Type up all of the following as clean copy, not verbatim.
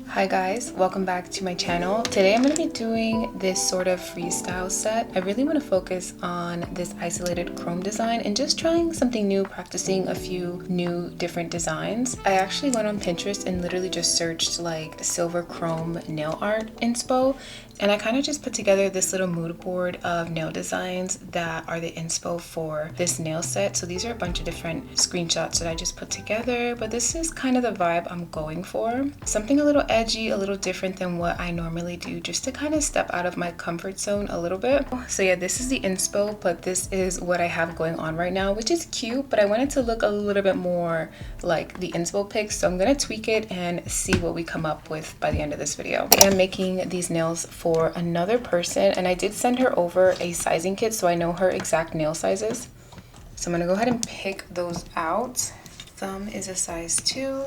Hi guys, welcome back to my channel. Today I'm going to be doing this sort of freestyle set. I really want to focus on this isolated chrome design and just trying something new, practicing a few new different designs. I actually went on Pinterest and literally just searched like silver chrome nail art inspo, and I kind of just put together this little mood board of nail designs that are the inspo for this nail set. So these are a bunch of different screenshots that I just put together, but this is kind of the vibe I'm going for. Something a little edgy, a little different than what I normally do, just to kind of step out of my comfort zone a little bit. So yeah, this is the inspo, but this is what I have going on right now, which is cute, but I wanted to look a little bit more like the inspo pics. So I'm gonna tweak it and see what we come up with by the end of this video. I'm making these nails for another person, and I did send her over a sizing kit so I know her exact nail sizes. So I'm gonna go ahead and pick those out. Thumb is a size 2.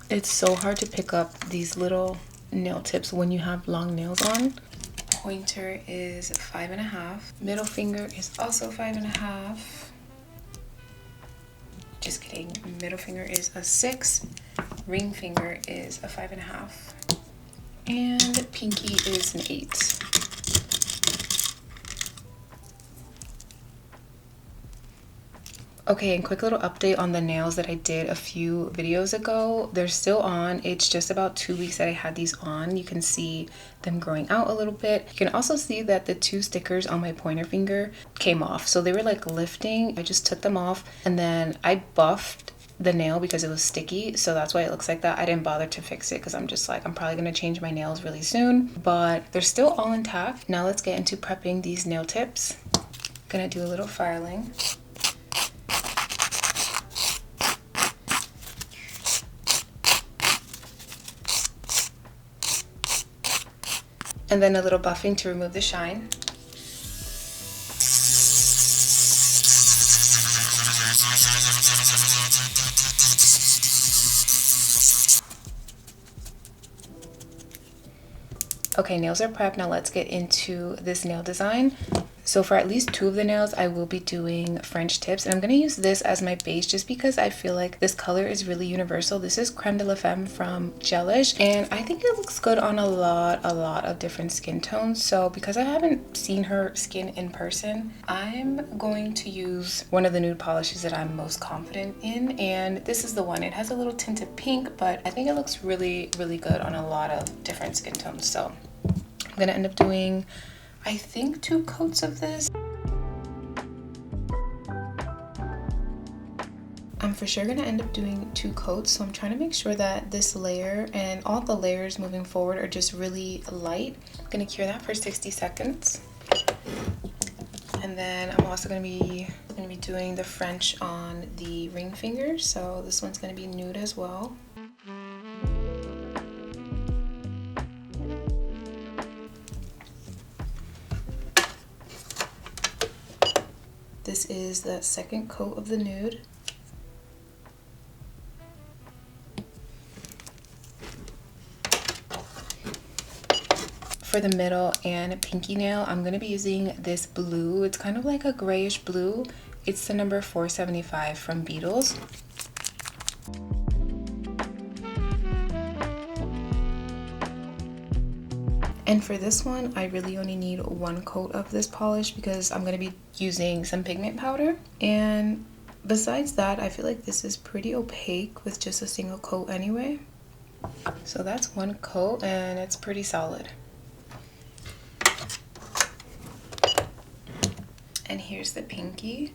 It's so hard to pick up these little nail tips when you have long nails on. Pointer is 5.5. Middle finger is also 5.5. Just kidding. Middle finger is a 6. Ring finger is a 5.5. And pinky is an 8. Okay, and quick little update on the nails that I did a few videos ago. They're still on. It's just about 2 weeks that I had these on. You can see them growing out a little bit. You can also see that the 2 stickers on my pointer finger came off. So they were like lifting. I just took them off and then I buffed the nail because it was sticky, so that's why it looks like that. I didn't bother to fix it because I'm just like, I'm probably gonna change my nails really soon, but they're still all intact. Now let's get into prepping these nail tips. Gonna do a little filing. And then a little buffing to remove the shine. Okay, nails are prepped. Now let's get into this nail design. So for at least 2 of the nails, I will be doing French tips, and I'm going to use this as my base just because I feel like this color is really universal. This is Creme de la Femme from Gelish, and I think it looks good on a lot of different skin tones. So because I haven't seen her skin in person, I'm going to use one of the nude polishes that I'm most confident in, and this is the one. It has a little tint of pink, but I think it looks really good on a lot of different skin tones. So I'm going to end up doing, I think, 2 coats of this. I'm for sure gonna end up doing 2 coats, so I'm trying to make sure that this layer and all the layers moving forward are just really light. I'm gonna cure that for 60 seconds. And then I'm also gonna be doing the French on the ring finger, so this one's gonna be nude as well. This is the second coat of the nude. For the middle and pinky nail, I'm going to be using this blue. It's kind of like a grayish blue. It's the number 475 from Beetles. And for this one, I really only need 1 coat of this polish because I'm going to be using some pigment powder. And besides that, I feel like this is pretty opaque with just a single coat anyway. So that's 1 coat and it's pretty solid. And here's the pinky.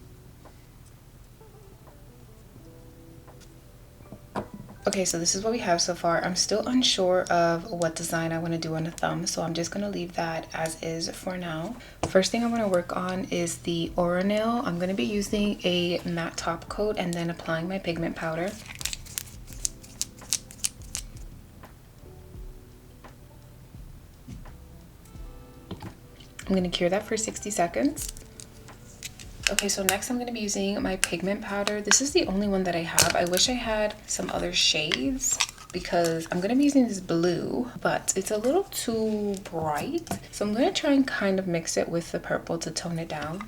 Okay, so this is what we have so far. I'm still unsure of what design I want to do on the thumb, so I'm just going to leave that as is for now. First thing I want to work on is the aura nail. I'm going to be using a matte top coat and then applying my pigment powder. I'm going to cure that for 60 seconds. Okay, so next I'm going to be using my pigment powder. This is the only one that I have. I wish I had some other shades because I'm going to be using this blue, but it's a little too bright. So I'm going to try and kind of mix it with the purple to tone it down.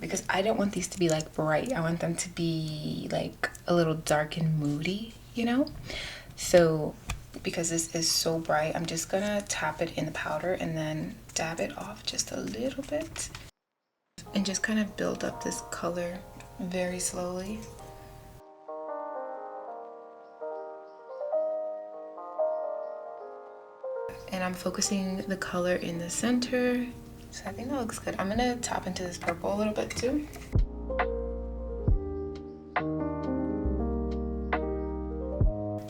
Because I don't want these to be like bright. I want them to be like a little dark and moody, you know? So because this is so bright, I'm just gonna tap it in the powder and then dab it off just a little bit and just kind of build up this color very slowly. And I'm focusing the color in the center. So I think that looks good. I'm gonna tap into this purple a little bit too.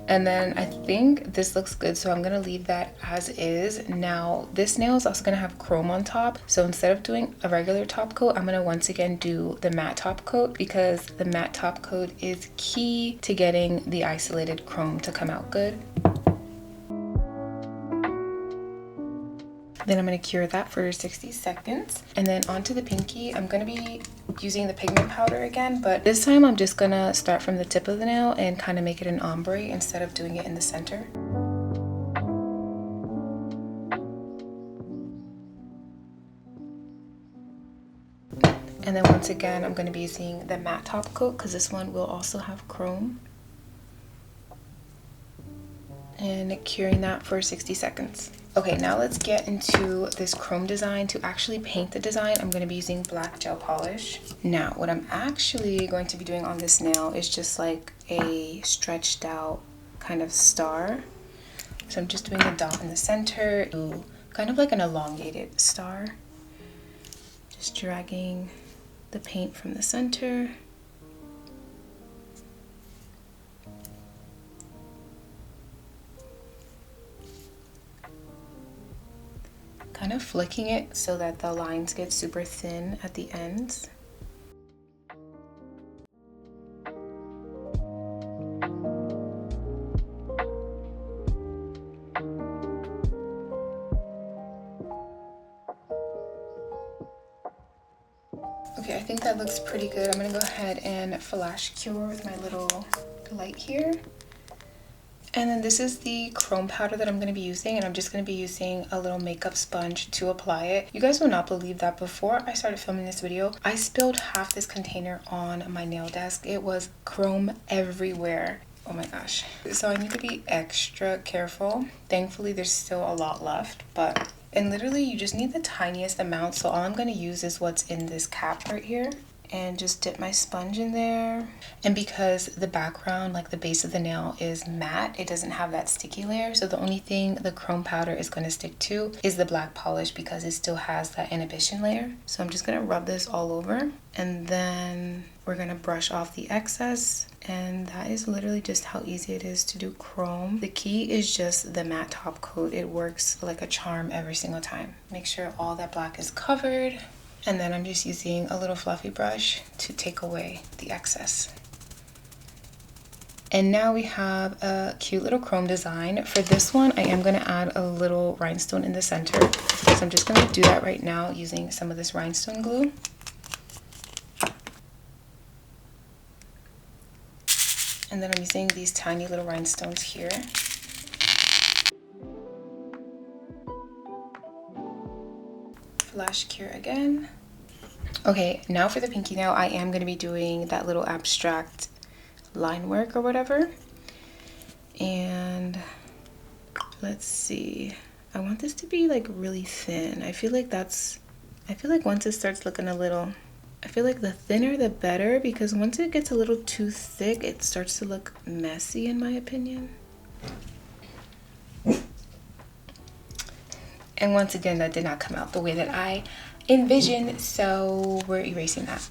And then I think this looks good, so I'm gonna leave that as is. Now, this nail is also gonna have chrome on top. So instead of doing a regular top coat, I'm gonna once again do the matte top coat, because the matte top coat is key to getting the isolated chrome to come out good. Then I'm gonna cure that for 60 seconds. And then onto the pinky, I'm gonna be using the pigment powder again, but this time I'm just gonna start from the tip of the nail and kind of make it an ombre instead of doing it in the center. And then once again, I'm gonna be using the matte top coat because this one will also have chrome. And curing that for 60 seconds. Okay, now let's get into this chrome design. To actually paint the design, I'm going to be using black gel polish. Now, what I'm actually going to be doing on this nail is just like a stretched out kind of star. So I'm just doing a dot in the center, kind of like an elongated star. Just dragging the paint from the center. Kind of flicking it so that the lines get super thin at the ends. Okay, I think that looks pretty good. I'm gonna go ahead and flash cure with my little light here. And then this is the chrome powder that I'm going to be using, and I'm just going to be using a little makeup sponge to apply it. You guys will not believe that before I started filming this video, I spilled half this container on my nail desk. It was chrome everywhere. Oh my gosh. So I need to be extra careful. Thankfully, there's still a lot left, and literally you just need the tiniest amount. So all I'm going to use is what's in this cap right here. And just dip my sponge in there. And because the background, like the base of the nail, is matte, it doesn't have that sticky layer. So the only thing the chrome powder is going to stick to is the black polish, because it still has that inhibition layer. So I'm just going to rub this all over, and then we're going to brush off the excess. And that is literally just how easy it is to do chrome. The key is just the matte top coat. It works like a charm every single time. Make sure all that black is covered. And then I'm just using a little fluffy brush to take away the excess. And now we have a cute little chrome design. For this one, I am going to add a little rhinestone in the center. So I'm just going to do that right now using some of this rhinestone glue. And then I'm using these tiny little rhinestones here. Flash cure again. Okay, now for the pinky nail, I am going to be doing that little abstract line work or whatever. And let's see. I want this to be like really thin. I feel like once it starts looking a little, I feel like the thinner the better, because once it gets a little too thick, it starts to look messy in my opinion. And once again, that did not come out the way that I envisioned, so we're erasing that.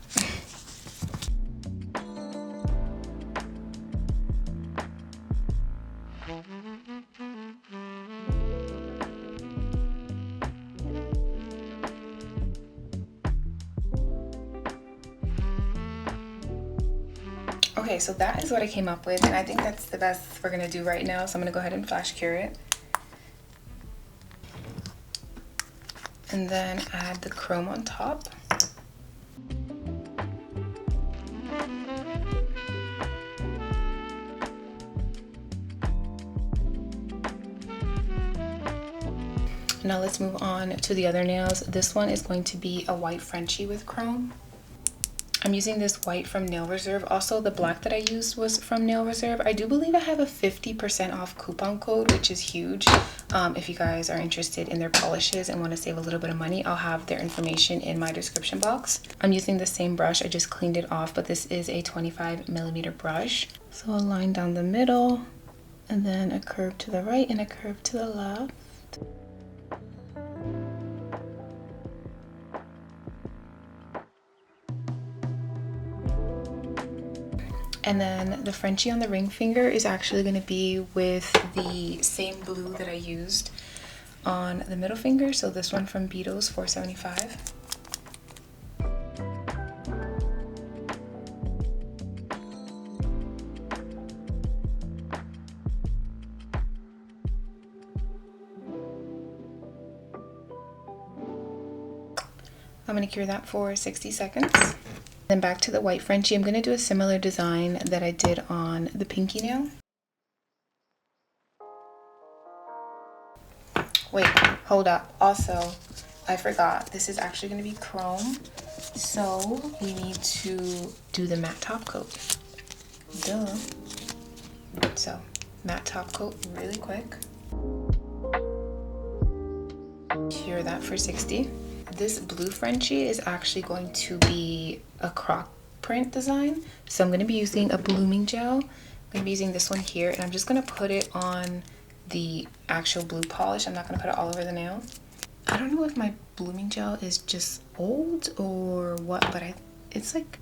Okay, so that is what I came up with, and I think that's the best we're gonna do right now, so I'm gonna go ahead and flash cure it. And then add the chrome on top. Now let's move on to the other nails. This one is going to be a white Frenchie with chrome. I'm using this white from Nail Reserve. Also, the black that I used was from Nail Reserve. I do believe I have a 50% off coupon code, which is huge. If you guys are interested in their polishes and want to save a little bit of money, I'll have their information in my description box. I'm using the same brush. I just cleaned it off, but this is a 25mm brush. So a line down the middle, and then a curve to the right and a curve to the left. And then the Frenchie on the ring finger is actually going to be with the same blue that I used on the middle finger. So this one from Beetles 475. I'm going to cure that for 60 seconds. Then back to the white Frenchie. I'm going to do a similar design that I did on the pinky nail. Wait, hold up. Also, I forgot. This is actually going to be chrome. So we need to do the matte top coat. Duh. So, matte top coat really quick. Cure that for 60. This blue Frenchie is actually going to be a croc print design. So I'm going to be using a blooming gel. I'm going to be using this one here, and I'm just going to put it on the actual blue polish. I'm not going to put it all over the nail. I don't know if my blooming gel is just old or what, but it's like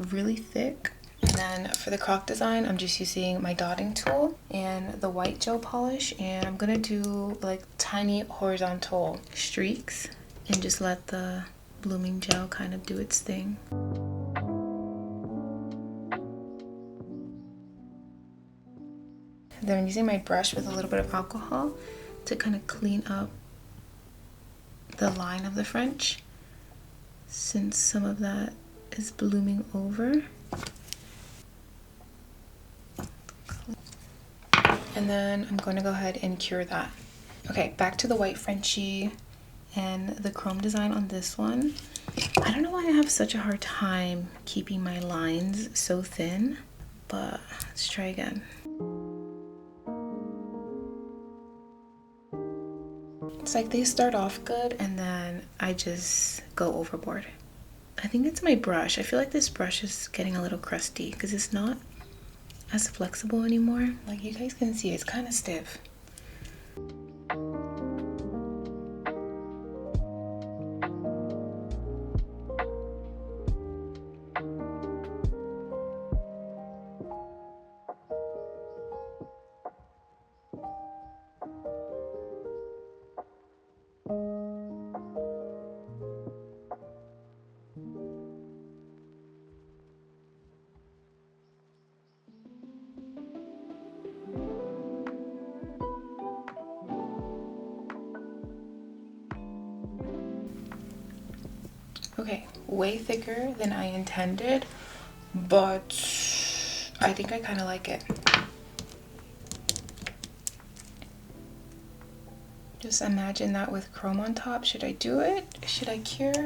really thick. And then for the croc design, I'm just using my dotting tool and the white gel polish, and I'm going to do like tiny horizontal streaks and just let the blooming gel kind of do its thing. And then I'm using my brush with a little bit of alcohol to kind of clean up the line of the French, since some of that is blooming over. And then I'm going to go ahead and cure that. Okay, back to the white Frenchie and the chrome design on this one. I don't know why I have such a hard time keeping my lines so thin, but let's try again. It's like they start off good and then I just go overboard. I think it's my brush. I feel like this brush is getting a little crusty because it's not as flexible anymore. Like you guys can see, it's kind of stiff. Okay, way thicker than I intended, but I think I kind of like it. Just imagine that with chrome on top. Should I do it? Should I cure?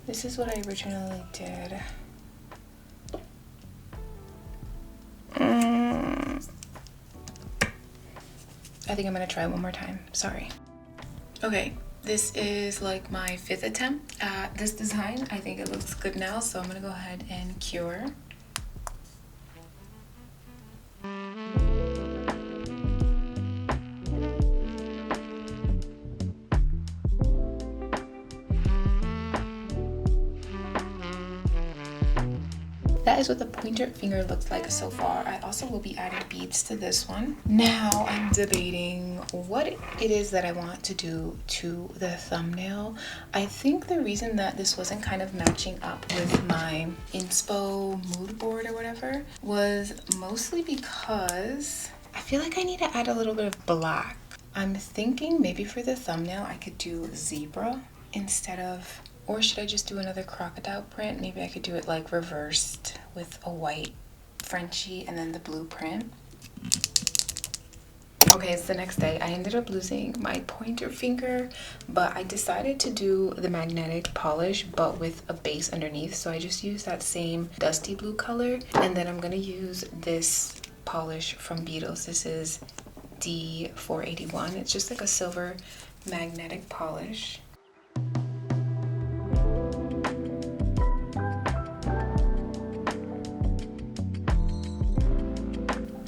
This is what I originally did. I think I'm gonna try one more time. Sorry. Okay, this is like my 5th attempt at this design. I think it looks good now, so I'm gonna go ahead and cure. That is what the pointer finger looks like so far. I also will be adding beads to this one. Now I'm debating what it is that I want to do to the thumbnail. I think the reason that this wasn't kind of matching up with my inspo mood board or whatever was mostly because I feel like I need to add a little bit of black. I'm thinking maybe for the thumbnail I could do zebra instead of, or should I just do another crocodile print? Maybe I could do it like reversed with a white Frenchie and then the blue print. Okay, it's the next day. I ended up losing my pointer finger, but I decided to do the magnetic polish but with a base underneath. So I just used that same dusty blue color, and then I'm gonna use this polish from Beetles. This is D481. It's just like a silver magnetic polish.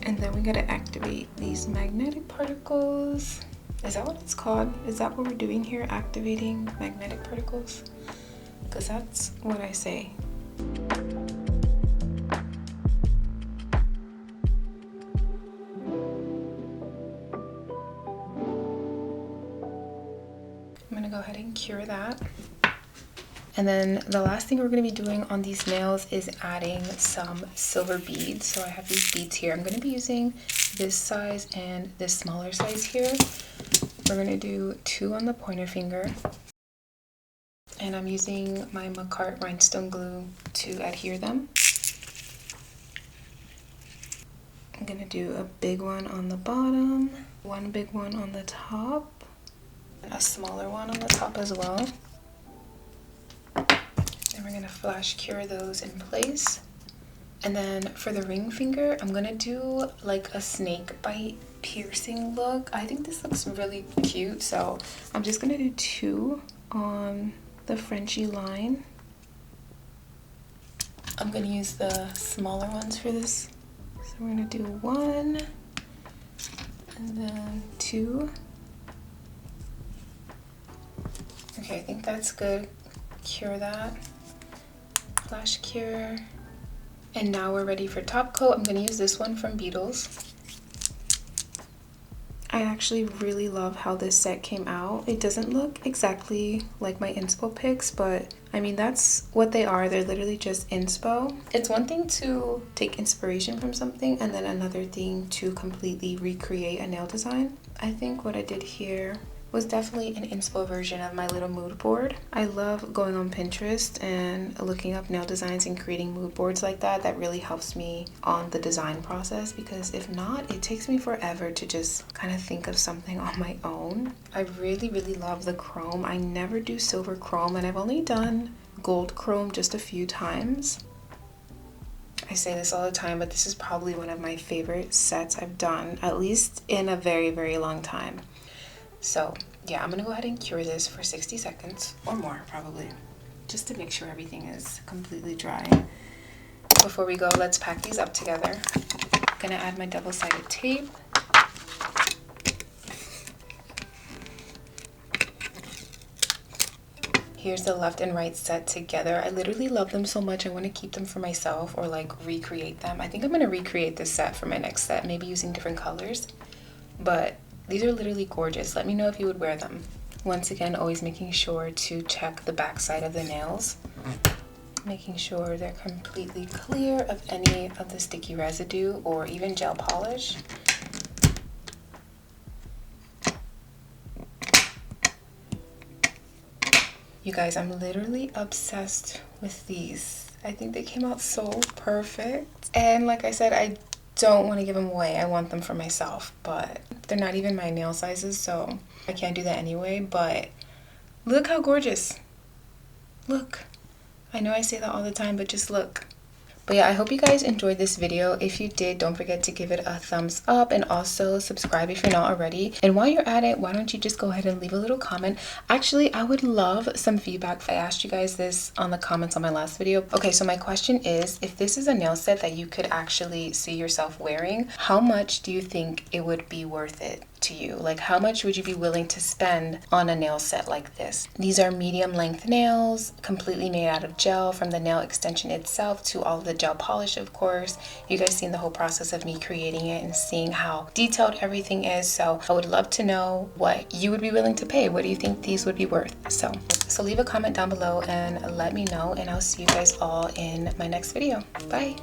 And then we gotta activate these magnetic particles. Is that what it's called? Is that what we're doing here, activating magnetic particles? Because that's what I say. I'm gonna go ahead and cure that. And then the last thing we're going to be doing on these nails is adding some silver beads. So I have these beads here. I'm going to be using this size and this smaller size here. We're going to do 2 on the pointer finger. And I'm using my Macart rhinestone glue to adhere them. I'm going to do a big one on the bottom, 1 big one on the top, and a smaller one on the top as well. And we're gonna flash cure those in place. And then for the ring finger, I'm gonna do like a snake bite piercing look. I think this looks really cute, so I'm just gonna do 2 on the Frenchy line. I'm gonna use the smaller ones for this. So we're gonna do 1 and then 2. Okay, I think that's good. Cure that. Flash cure. And now we're ready for top coat. I'm going to use this one from Beetles. I actually really love how this set came out. It doesn't look exactly like my inspo pics, but I mean, that's what they are. They're literally just inspo. It's one thing to take inspiration from something and then another thing to completely recreate a nail design. I think what I did here was definitely an inspo version of my little mood board. I love going on Pinterest and looking up nail designs and creating mood boards like that. That really helps me on the design process, because if not, it takes me forever to just kind of think of something on my own. I really love the chrome. I never do silver chrome, and I've only done gold chrome just a few times. I say this all the time, but this is probably one of my favorite sets I've done, at least in a very long time. So yeah, I'm gonna go ahead and cure this for 60 seconds or more probably, just to make sure everything is completely dry. Before we go, let's pack these up together. I'm gonna add my double-sided tape. Here's the left and right set together. I literally love them so much. I want to keep them for myself or like recreate them. I think I'm gonna recreate this set for my next set, maybe using different colors, but these are literally gorgeous. Let me know if you would wear them. Once again, always making sure to check the back side of the nails, making sure they're completely clear of any of the sticky residue or even gel polish. You guys, I'm literally obsessed with these. I think they came out so perfect. And like I said, I don't want to give them away. I want them for myself, but they're not even my nail sizes, so I can't do that anyway. But look how gorgeous. Look. I know I say that all the time, but just look. But yeah, I hope you guys enjoyed this video. If you did, don't forget to give it a thumbs up and also subscribe if you're not already. And while you're at it, why don't you just go ahead and leave a little comment. Actually, I would love some feedback. I asked you guys this on the comments on my last video. Okay, so my question is, if this is a nail set that you could actually see yourself wearing, how much do you think it would be worth it to you? Like, how much would you be willing to spend on a nail set like this? These are medium length nails, completely made out of gel, from the nail extension itself to all of the gel polish, of course. You guys seen the whole process of me creating it and seeing how detailed everything is. So I would love to know what you would be willing to pay. What do you think these would be worth? So leave a comment down below and let me know, and I'll see you guys all in my next video. Bye.